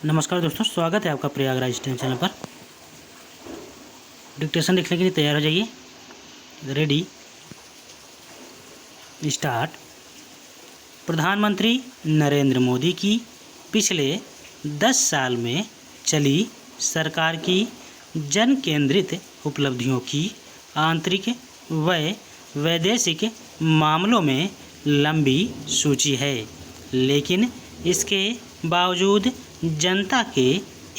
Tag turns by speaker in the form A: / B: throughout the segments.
A: नमस्कार दोस्तों, स्वागत है आपका प्रयागराज स्टेम चैनल पर। डिक्टेशन लिखने के लिए तैयार हो जाइए। Ready, start. प्रधानमंत्री नरेंद्र मोदी की पिछले 10 साल में चली सरकार की जन केंद्रित उपलब्धियों की आंतरिक व वैदेशिक मामलों में लंबी सूची है, लेकिन इसके बावजूद जनता के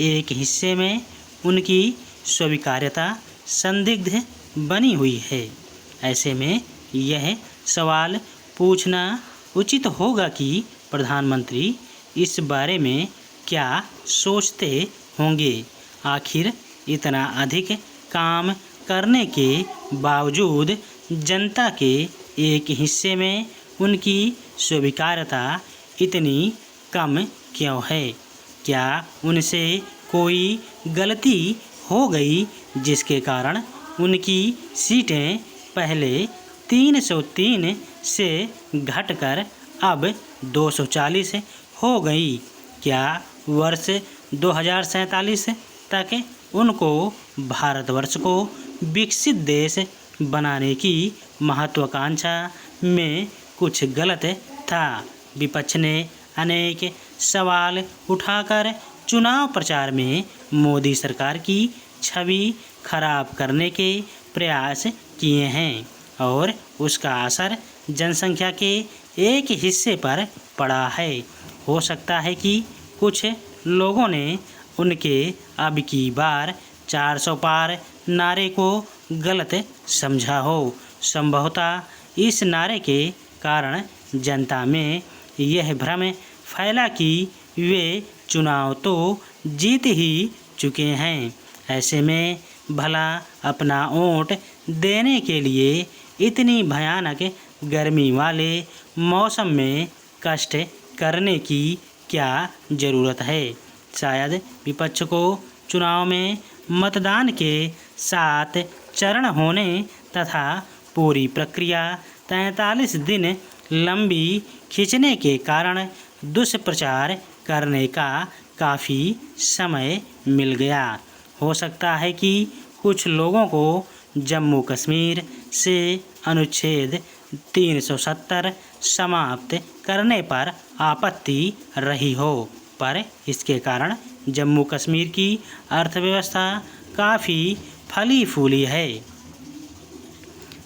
A: एक हिस्से में उनकी स्वीकार्यता संदिग्ध बनी हुई है। ऐसे में यह सवाल पूछना उचित होगा कि प्रधानमंत्री इस बारे में क्या सोचते होंगे। आखिर इतना अधिक काम करने के बावजूद जनता के एक हिस्से में उनकी स्वीकार्यता इतनी कम क्यों है? क्या उनसे कोई गलती हो गई जिसके कारण उनकी सीटें पहले 303 से घटकर अब 240 हो गई? क्या वर्ष 2047 तक उनको भारतवर्ष को विकसित देश बनाने की महत्वाकांक्षा में कुछ गलत था? विपक्ष ने अनेक सवाल उठाकर चुनाव प्रचार में मोदी सरकार की छवि खराब करने के प्रयास किए हैं और उसका असर जनसंख्या के एक हिस्से पर पड़ा है। हो सकता है कि कुछ लोगों ने उनके अब की बार 400 पार नारे को गलत समझा हो। संभवतः इस नारे के कारण जनता में यह भ्रम फैला कि वे चुनाव तो जीत ही चुके हैं। ऐसे में भला अपना वोट देने के लिए इतनी भयानक गर्मी वाले मौसम में कष्ट करने की क्या ज़रूरत है? शायद विपक्ष को चुनाव में मतदान के 7 चरण होने तथा पूरी प्रक्रिया 43 दिन लंबी खींचने के कारण दुष्प्रचार करने का काफ़ी समय मिल गया। हो सकता है कि कुछ लोगों को जम्मू कश्मीर से अनुच्छेद 370 समाप्त करने पर आपत्ति रही हो, पर इसके कारण जम्मू कश्मीर की अर्थव्यवस्था काफ़ी फली फूली है।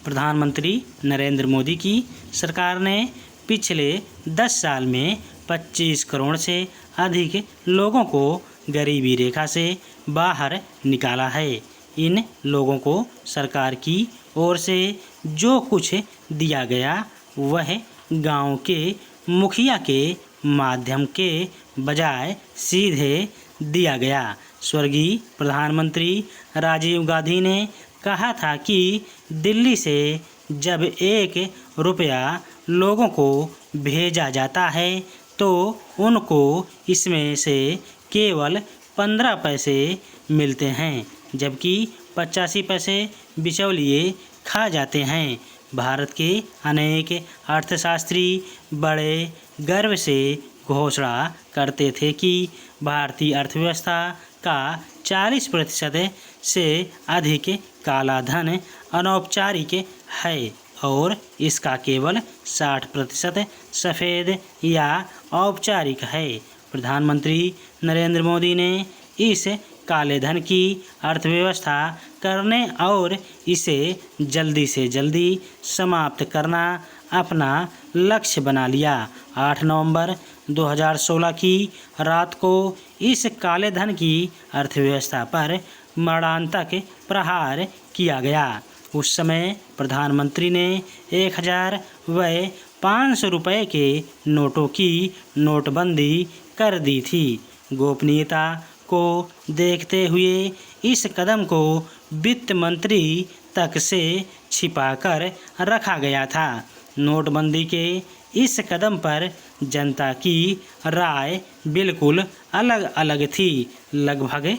A: प्रधानमंत्री नरेंद्र मोदी की सरकार ने पिछले 10 साल में 25 करोड़ से अधिक लोगों को गरीबी रेखा से बाहर निकाला है। इन लोगों को सरकार की ओर से जो कुछ दिया गया वह गांव के मुखिया के माध्यम के बजाय सीधे दिया गया। स्वर्गीय प्रधानमंत्री राजीव गांधी ने कहा था कि दिल्ली से जब 1 रुपया लोगों को भेजा जाता है तो उनको इसमें से केवल 15 पैसे मिलते हैं, जबकि 85 पैसे बिचौलिए खा जाते हैं। भारत के अनेक अर्थशास्त्री बड़े गर्व से घोषणा करते थे कि भारतीय अर्थव्यवस्था का 40% से अधिक काला धन अनौपचारिक है और इसका केवल 60% सफ़ेद या औपचारिक है। प्रधानमंत्री नरेंद्र मोदी ने इस काले धन की अर्थव्यवस्था करने और इसे जल्दी से जल्दी समाप्त करना अपना लक्ष्य बना लिया। 8 नवंबर 2016 की रात को इस काले धन की अर्थव्यवस्था पर मरणांतक प्रहार किया गया। उस समय प्रधानमंत्री ने 1000 व 500 रुपये के नोटों की नोटबंदी कर दी थी। गोपनीयता को देखते हुए इस कदम को वित्त मंत्री तक से छिपाकर रखा गया था। नोटबंदी के इस कदम पर जनता की राय बिल्कुल अलग अलग थी। लगभग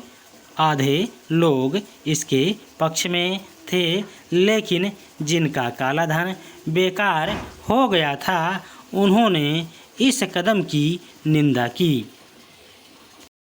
A: आधे लोग इसके पक्ष में थे, लेकिन जिनका काला धन बेकार हो गया था उन्होंने इस कदम की निंदा की।